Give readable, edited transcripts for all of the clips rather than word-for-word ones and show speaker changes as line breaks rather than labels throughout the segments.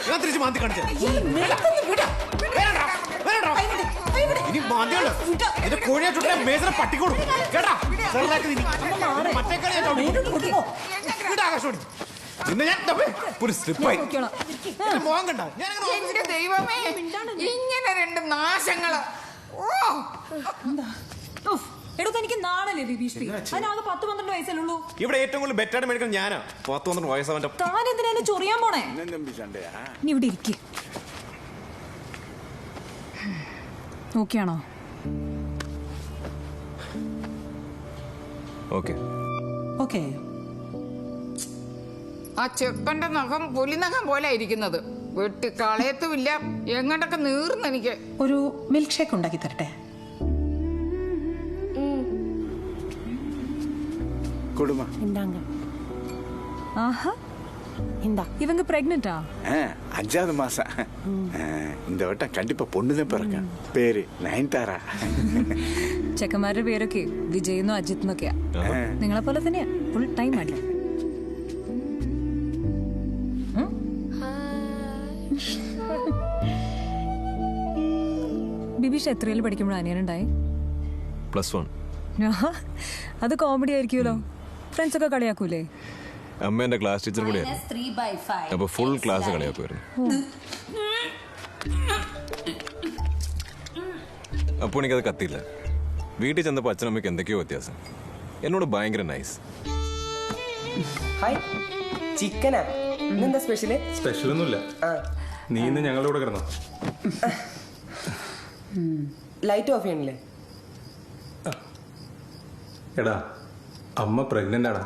ഞാൻ തിരിച്ച് മാന്തി കാണിച്ചു. എന്റെ കോഴിയെ ചുട്ട മേസറെ പട്ടി കൊടുക്കും കേട്ടാ. മറ്റേ ആകാശോടി പിന്നെ ഞാൻ ഒരു സ്ലിപ്പായി മോഹം കണ്ട.
ദൈവമേ, ഇങ്ങനെ രണ്ട് നാശങ്ങള്.
എനിക്ക് നാളല്ലേ ബിബിശ്രീ, അതിനാകെ 10-12 വയസ്സല്ലുള്ളൂ.
ഇവിടെ ഏറ്റവും കൂടുതൽ ബെറ്റായിട്ട് മേടിക്കാൻ ഞാനാ. 10-12 വയസ്സവന്റെ.
താൻ എന്തിനാ ചൊറിയാൻ പോണേ? നീ ഇവിടെ ഇരിക്കേ. ഓക്കെ ആണോ?
Okay
okay.
ആ ചെക്കന്റെ നഖം പുലിനഖം പോലെ ഇരിക്കുന്നത്. വെട്ടി കളയത്തുമില്ല, എങ്ങോട്ടൊക്കെ നീർന്ന്. എനിക്ക്
ഒരു മിൽക്ക് ഷേക്ക് ഉണ്ടാക്കി തരട്ടെ? இவங்க பிரெக்னென்ட்டா?
5வது மாசம். இந்த வட்டம் கண்டிப்பா பொண்ணுதான் பிறக்கும். பேரு നയൻതാര.
ചെക്കന്മാരുടെ പേരൊക്കെ വിജയെന്നോ അജിത്ന്നൊക്കെയാ. നിങ്ങളെ പോലെ തന്നെയാ, ഫുൾ ടൈം അടി. ബിബീഷ് എത്രയിൽ പഠിക്കുമ്പോഴാണ് അനിയനുണ്ടായി?
+1.
അത് കോമഡി ആയിരിക്കുമല്ലോ. ഫ്രണ്ട്സ് ഒക്കെ കളിയാക്കൂലേ?
അമ്മ എന്റെ ക്ലാസ് ടീച്ചർ കൂടിയാണ്. അപ്പൊ ഫുൾ ക്ലാസ് കളിയാക്കുമായിരുന്നു. അപ്പോൾ എനിക്കത് കത്തിയില്ല. വീട്ടിൽ ചെന്നപ്പോൾ അച്ഛനമ്മയ്ക്ക് എന്തൊക്കെയോ വ്യത്യാസം. എന്നോട് ഭയങ്കര നൈസ്.
ചിക്കനാ ഇന്നെന്താ സ്പെഷ്യല്?
സ്പെഷ്യലൊന്നുമില്ല. നീ ഇന്ന് ഞങ്ങളുടെ കൂടെ കിടന്നോ?
ലൈറ്റ് ഓഫ് ചെയ്യണില്ലേ?
എടാ, അമ്മ പ്രഗ്നന്റ് ആടാ.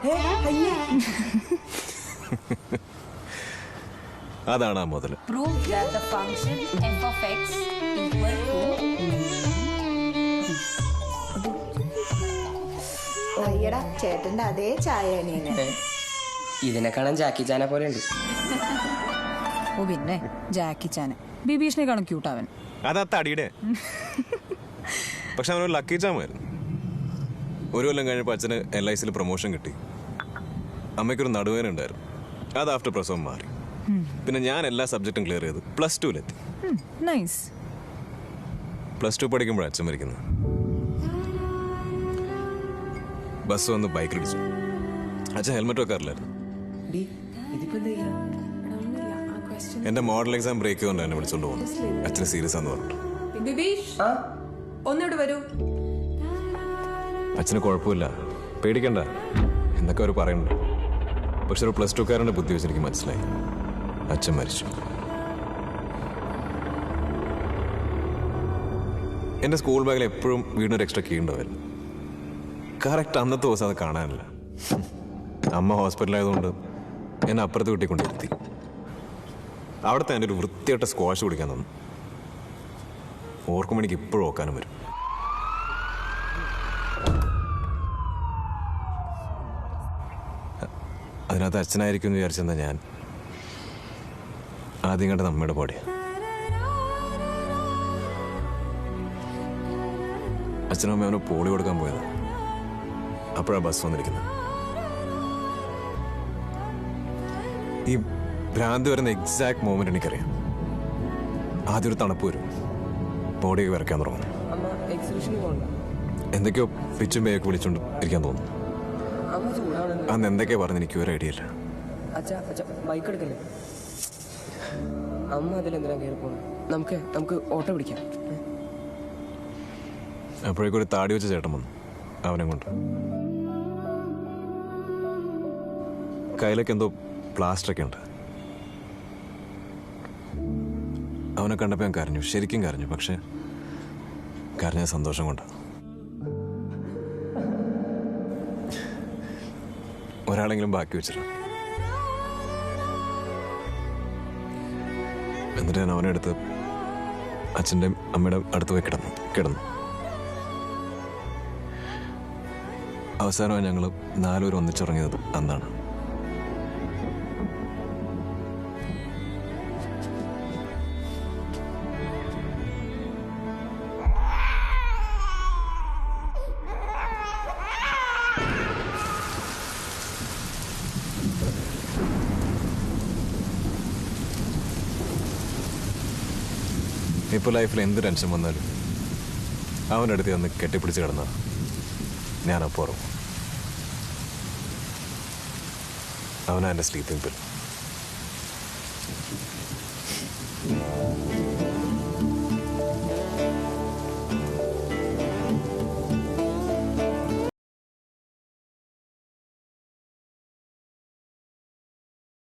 അതാണ് ആ മുതൽ.
അയ്യടാ, ചേട്ടന്റെ അതേ ചായ.
ഇതിനെ കാണാൻ ജാക്കി ചാനെ പോലെ ഉണ്ട്.
ഓ പിന്നെ ജാക്കി ചാന് ബിബീഷിനെ കാണും ക്യൂട്ടാവൻ.
അതാ തടിയുടെ. പക്ഷെ അവനൊരു ലക്കി ചാമായിരുന്നു. ഒരു കൊല്ലം കഴിഞ്ഞപ്പോൾ അച്ഛന് LICയിൽ പ്രൊമോഷൻ കിട്ടി. അമ്മയ്ക്കൊരു നടുവേന ഉണ്ടായിരുന്നു. അത് ആഫ്റ്റർ പ്രസവം മാറി. പിന്നെ ഞാൻ എല്ലാ സബ്ജക്റ്റും ക്ലിയർ ചെയ്തു. +2ലെത്തി. +2 പഠിക്കുമ്പോഴാണ് അച്ഛൻ മരിക്കുന്നത്. ബസ് വന്ന് ബൈക്കിലിടിച്ചു. അച്ഛൻ ഹെൽമെറ്റ് വെക്കാറില്ലായിരുന്നു. എന്റെ മോഡൽ എക്സാം ബ്രേക്ക് കൊണ്ട് എന്നെ വിളിച്ചോണ്ട് പോകുന്നു. അച്ഛന് സീരിയസ് ആണെന്ന് പറഞ്ഞു. അച്ഛന് കുഴപ്പമില്ല, പേടിക്കണ്ട എന്നൊക്കെ അവർ പറയുന്നുണ്ട്. പക്ഷെ ഒരു +2കാരന്റെ ബുദ്ധി വെച്ച് എനിക്ക് മനസ്സിലായി. അച്ഛൻ മരിച്ചു. എൻ്റെ സ്കൂൾ ബാഗിൽ എപ്പോഴും വീടിനൊരു എക്സ്ട്രാ കീ ഉണ്ടാവായിരുന്നു. കറക്റ്റ് അന്നത്തെ ദിവസം അത് കാണാനില്ല. അമ്മ ഹോസ്പിറ്റലായതുകൊണ്ട് എന്നെ അപ്പുറത്ത് വീട്ടിൽ കൊണ്ടിരുത്തി. അവിടുത്തെ എൻ്റെ ഒരു വൃത്തിയായിട്ട സ്ക്വാഷ് കുടിക്കാൻ തന്നു. ഓർക്കുമ്പോൾ എനിക്ക് ഇപ്പോഴും ഓക്കാനും വരും. അതിനകത്ത് അച്ഛനായിരിക്കും എന്ന് വിചാരിച്ചെന്താ ഞാൻ ആദ്യം കണ്ടത് അമ്മയുടെ ബോഡിയാണ്. അച്ഛനും അമ്മ അവന് പോളി കൊടുക്കാൻ പോയത്. അപ്പോഴാണ് ബസ് വന്നിരിക്കുന്നത്. ഈ ഭ്രാന്തി വരുന്ന എക്സാക്ട് മൊമെന്റ് എനിക്കറിയാം. ആദ്യം ഒരു തണുപ്പ് വരും, ബോഡിയൊക്കെ വരയ്ക്കാൻ തുടങ്ങും. എന്തൊക്കെയോ പിച്ചും പേയൊക്കെ വിളിച്ചോണ്ട് ഇരിക്കാൻ തോന്നുന്നു. അന്ന് എന്തൊക്കെയാ പറഞ്ഞ് എനിക്ക് ഒരു ഐഡിയ ഇല്ല.
നമുക്ക് ഓട്ടോ പിടിക്കാം.
അപ്പോഴേക്കും ഒരു താടി വെച്ച ചേട്ടൻ വന്നു. അവനെ കൊണ്ട് കയ്യിലൊക്കെ എന്തോ പ്ലാസ്റ്ററൊക്കെ ഉണ്ട്. അവനെ കണ്ടപ്പോൾ ഞാൻ കരഞ്ഞു, ശരിക്കും കരഞ്ഞു. പക്ഷെ കരഞ്ഞ സന്തോഷം കൊണ്ടാണ്. ഒരാളെങ്കിലും ബാക്കി വെച്ചില്ല. എന്നിട്ട് ഞാൻ അവനെ എടുത്ത് അച്ഛൻ്റെ അമ്മയുടെ അടുത്ത് പോയി കിടന്നു. അവസാനമായി ഞങ്ങൾ 4 പേര് ഒന്നിച്ചിറങ്ങിയത് അന്നാണ്. ഇപ്പോൾ ലൈഫിൽ എന്ത് ടെൻഷൻ വന്നാലും അവൻ്റെ അടുത്ത് വന്ന് കെട്ടിപ്പിടിച്ച് കിടന്ന ഞാനപ്പോൾ ഉറങ്ങും. അവനാ എൻ്റെ സ്ലീപ്പിംഗ് പിൽ.